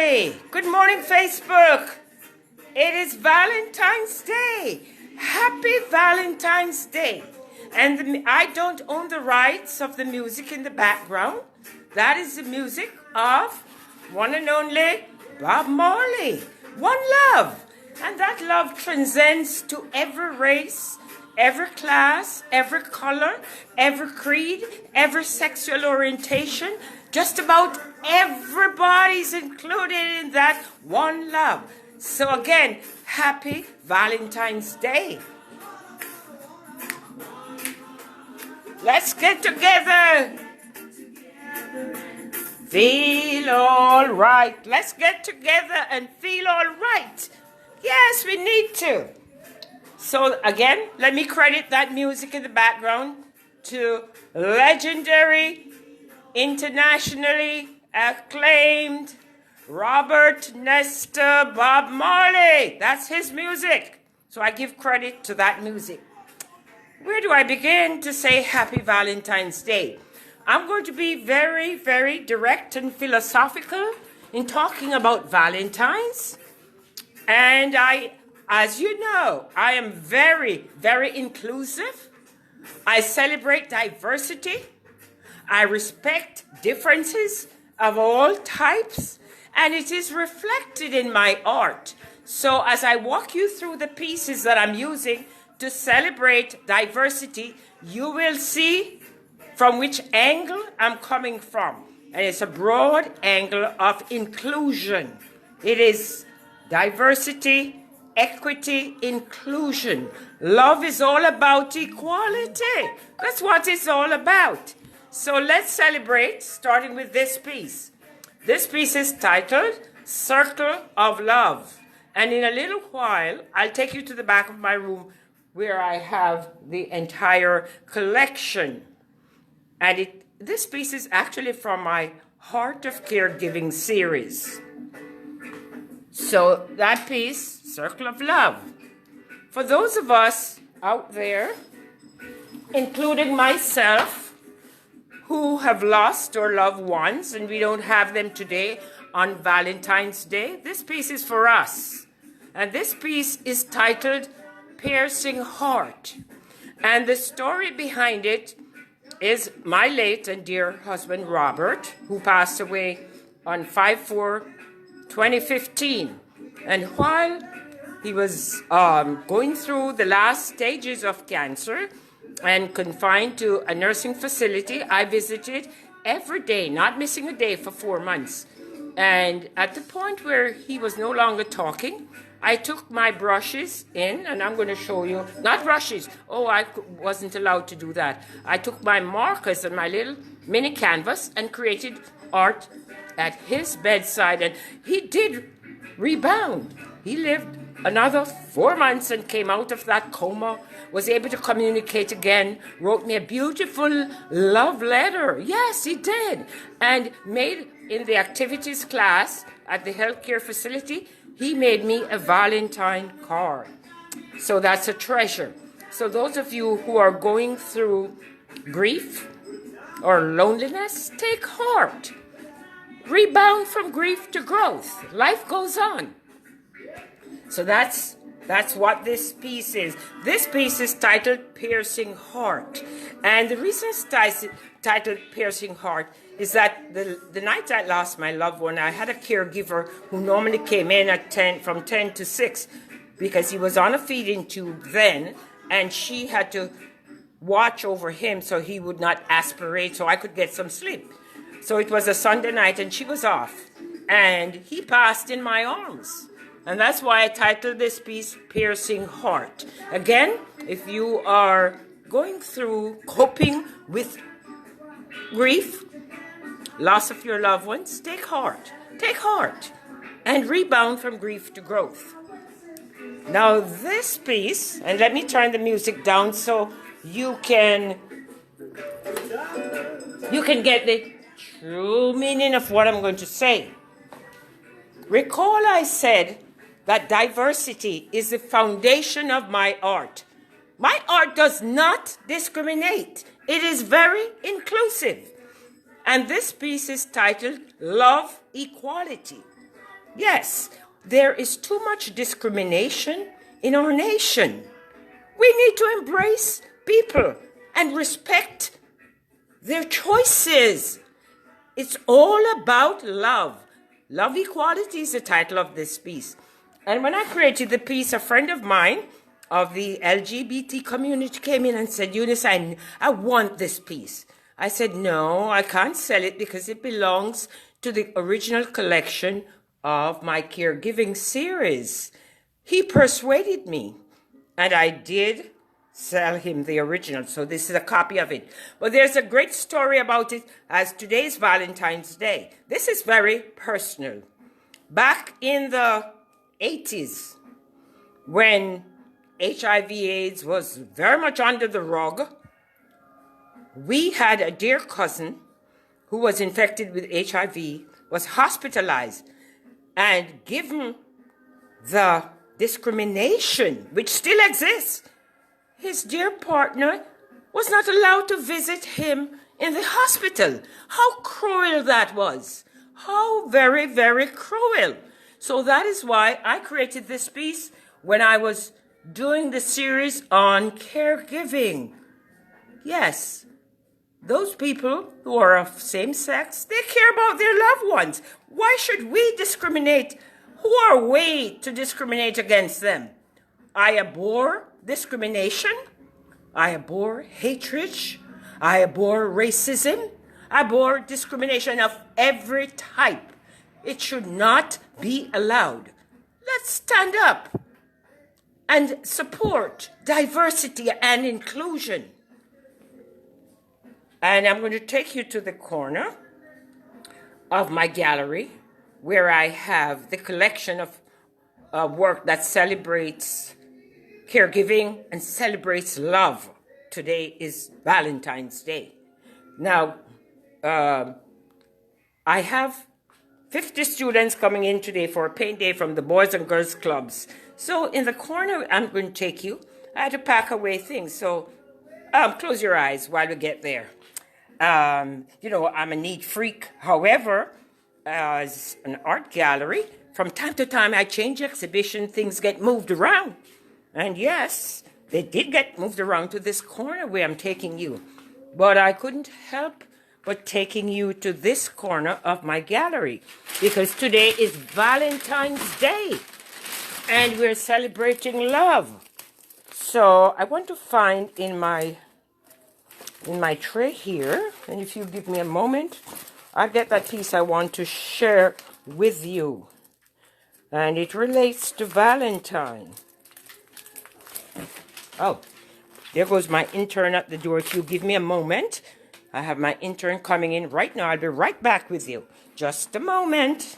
morning. Good morning, Facebook. It is Valentine's Day. Happy Valentine's Day. And I don't own the rights of the music in the background. That is the music of one and only Bob Marley. One love. And that love transcends to every race, every class, every color, every creed, every sexual orientation. Just about everybody's included in that one love. So again, happy Valentine's Day. Let's get together. Feel all right. Let's get together and feel all right. Yes, we need to. So again, let me credit that music in the background to legendary, internationally acclaimed Robert Nesta Bob Marley. That's his music. So I give credit to that music. Where do I begin to say Happy Valentine's Day? I'm going to be very, very direct and philosophical in talking about Valentine's. And as you know, I am very, very inclusive. I celebrate diversity. I respect differences of all types, and it is reflected in my art. So as I walk you through the pieces that I'm using to celebrate diversity, you will see from which angle I'm coming from. And it's a broad angle of inclusion. It is diversity, equity, inclusion. Love is all about equality. That's what it's all about. So let's celebrate, starting with this piece. This piece is titled Circle of Love. And in a little while, I'll take you to the back of my room where I have the entire collection. And this piece is actually from my Heart of Caregiving series. So that piece, Circle of Love. For those of us out there, including myself, who have lost our loved ones and we don't have them today on Valentine's Day, this piece is for us. And this piece is titled Piercing Heart. And the story behind it is my late and dear husband, Robert, who passed away on 5/4/2015. And while he was going through the last stages of cancer and confined to a nursing facility, I visited every day, not missing a day, for 4 months. And at the point where he was no longer talking, I took my brushes in, and I'm going to show you, not brushes. Oh, I wasn't allowed to do that. I took my markers and my little mini canvas and created art at his bedside. And he did rebound. He lived another 4 months and came out of that coma, was able to communicate again, wrote me a beautiful love letter. Yes, he did. And made, in the activities class at the healthcare facility, he made me a Valentine card. So that's a treasure. So those of you who are going through grief or loneliness, take heart. Rebound from grief to growth. Life goes on. So that's what this piece is. This piece is titled Piercing Heart. And the reason it's titled Piercing Heart is that the night I lost my loved one, I had a caregiver who normally came in at from 10 to 6 because he was on a feeding tube then, and she had to watch over him so he would not aspirate so I could get some sleep. So it was a Sunday night and she was off, and he passed in my arms. And that's why I titled this piece Piercing Heart. Again, if you are going through coping with grief, loss of your loved ones, take heart, and rebound from grief to growth. Now this piece, and let me turn the music down so you can get the true meaning of what I'm going to say. Recall I said that diversity is the foundation of my art. My art does not discriminate. It is very inclusive. And this piece is titled Love Equality. Yes, there is too much discrimination in our nation. We need to embrace people and respect their choices. It's all about love. Love Equality is the title of this piece. And when I created the piece, a friend of mine of the LGBT community came in and said, Eunice, I want this piece. I said, no, I can't sell it because it belongs to the original collection of my caregiving series. He persuaded me, and I did sell him the original. So this is a copy of it. But there's a great story about it, as today's Valentine's Day. This is very personal. Back in the 80s, when HIV/AIDS was very much under the rug, we had a dear cousin who was infected with HIV, was hospitalized, and given the discrimination which still exists, his dear partner was not allowed to visit him in the hospital. How cruel that was. How very, very cruel. So that is why I created this piece when I was doing the series on caregiving. Yes, those people who are of same sex, they care about their loved ones. Why should we discriminate? Who are we to discriminate against them? I abhor discrimination. I abhor hatred. I abhor racism. I abhor discrimination of every type. It should not be allowed. Let's stand up and support diversity and inclusion. And I'm going to take you to the corner of my gallery where I have the collection of work that celebrates caregiving and celebrates love. Today is Valentine's Day. Now, I have 50 students coming in today for a paint day from the Boys and Girls Clubs. So in the corner I'm going to take you, I had to pack away things. So close your eyes while we get there. You know, I'm a neat freak. However, as an art gallery, from time to time I change exhibition, things get moved around. And yes, they did get moved around to this corner where I'm taking you. But I couldn't help but taking you to this corner of my gallery because today is Valentine's Day and we're celebrating love. So I want to find in my tray here, and if you give me a moment, I'll get that piece I want to share with you. And it relates to Valentine. Oh, there goes my intern at the door. If you give me a moment, I have my intern coming in right now. I'll be right back with you. Just a moment.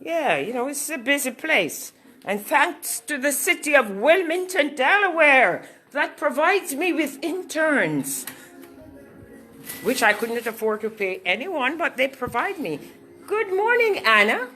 Yeah, you know, it's a busy place. And thanks to the city of Wilmington, Delaware, that provides me with interns, which I couldn't afford to pay anyone, but they provide me. Good morning, Anna.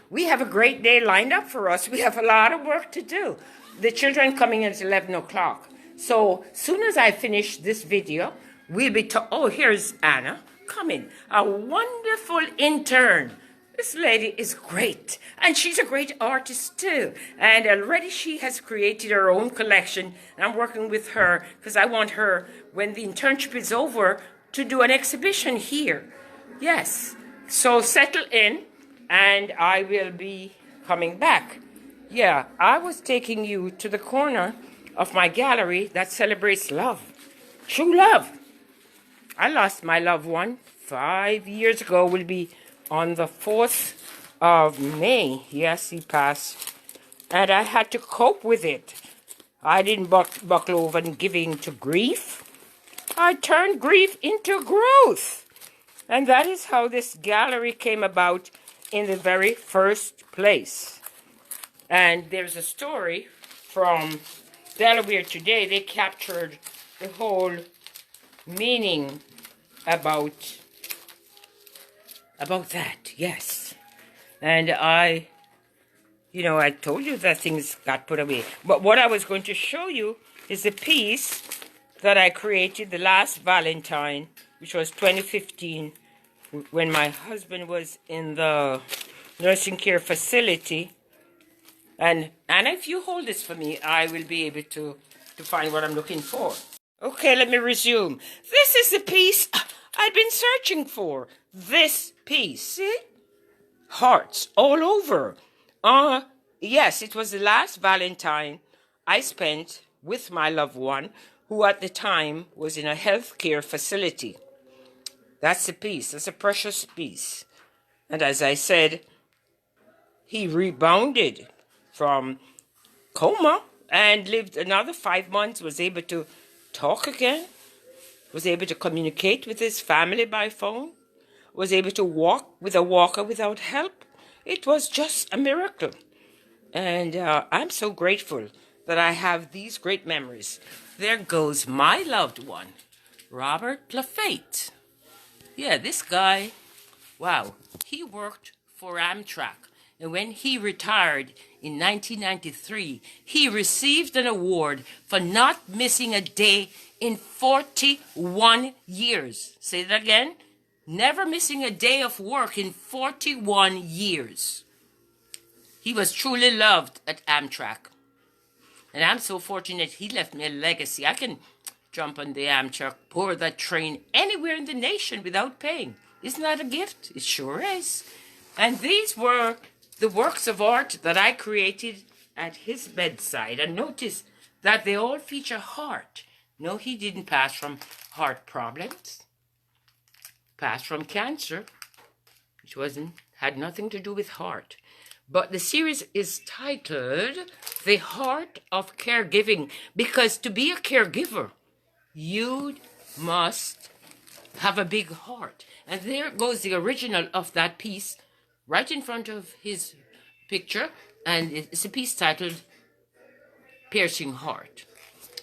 We have a great day lined up for us. We have a lot of work to do. The children coming in at 11 o'clock. So soon as I finish this video, we'll be oh, here's Anna. Come in. A wonderful intern. This lady is great. And she's a great artist too. And already she has created her own collection. And I'm working with her because I want her, when the internship is over, to do an exhibition here. Yes. So settle in and I will be coming back. Yeah, I was taking you to the corner of my gallery that celebrates love. True love. I lost my loved one 5 years ago. Will be on the 4th of May. Yes, he passed. And I had to cope with it. I didn't buckle over and give in to grief. I turned grief into growth. And that is how this gallery came about in the very first place. And there's a story from Delaware Today. They captured the whole meaning about that, yes. And I told you that things got put away. But what I was going to show you is a piece that I created the last Valentine, which was 2015, when my husband was in the nursing care facility. And if you hold this for me, I will be able to find what I'm looking for. Okay, let me resume. This is the piece I've been searching for. This piece, see? Hearts all over. Yes, it was the last Valentine I spent with my loved one, who at the time was in a healthcare facility. That's the piece. That's a precious piece. And as I said, he rebounded from coma and lived another 5 months, was able to talk again, was able to communicate with his family by phone, was able to walk with a walker without help. It was just a miracle. And I'm so grateful that I have these great memories. There goes my loved one, Robert LaFate. Yeah, this guy, wow, he worked for Amtrak. And when he retired in 1993, he received an award for not missing a day in 41 years. Say that again. Never missing a day of work in 41 years. He was truly loved at Amtrak. And I'm so fortunate he left me a legacy. I can jump on the Amtrak, board that train anywhere in the nation without paying. Isn't that a gift? It sure is. And these were the works of art that I created at his bedside. And notice that they all feature heart. No, he didn't pass from heart problems. Passed from cancer, which had nothing to do with heart. But the series is titled The Heart of Caregiving, because to be a caregiver, you must have a big heart. And there goes the original of that piece right in front of his picture, and it's a piece titled Piercing Heart.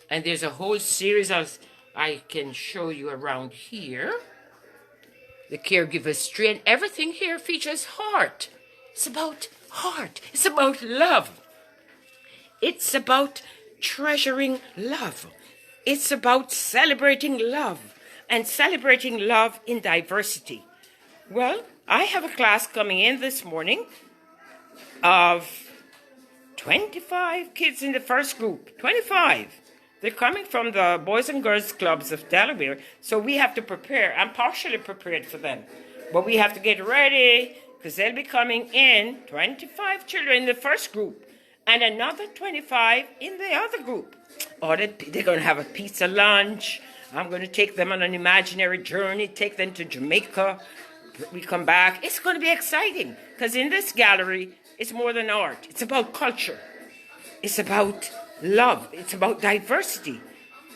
And there's a whole series of, I can show you around here, the caregiver's tree, and everything here features heart. It's about heart. It's about love. It's about treasuring love. It's about celebrating love and celebrating love in diversity. Well, I have a class coming in this morning of 25 kids in the first group. 25. They're coming from the Boys and Girls Clubs of Delaware, so we have to prepare. I'm partially prepared for them, but we have to get ready because they'll be coming in, 25 children in the first group and another 25 in the other group. Oh, they're going to have a pizza lunch. I'm going to take them on an imaginary journey, take them to Jamaica. We come back. It's going to be exciting because in this gallery, it's more than art. It's about culture. It's about love. It's about diversity.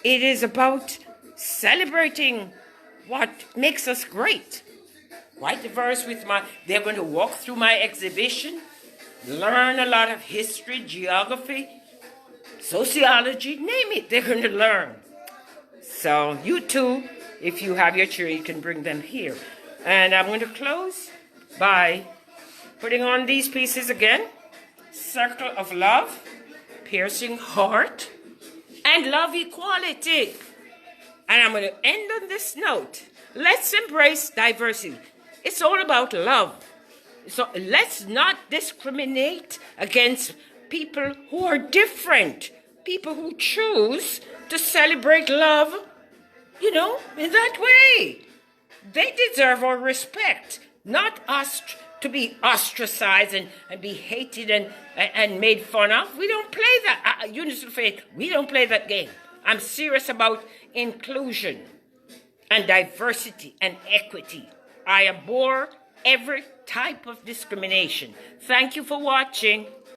It is about celebrating what makes us great. Quite diverse with they're going to walk through my exhibition, learn a lot of history, geography, sociology, name it, they're going to learn. So you too, if you have your children, you can bring them here. And I'm going to close by putting on these pieces again. Circle of Love, Piercing Heart, and Love Equality. And I'm going to end on this note. Let's embrace diversity. It's all about love. So let's not discriminate against people who are different. People who choose to celebrate love, in that way. They deserve our respect, not us to be ostracized and be hated and made fun of. We don't play that. Eunice, LaFate, we don't play that game. I'm serious about inclusion and diversity and equity. I abhor every type of discrimination. Thank you for watching.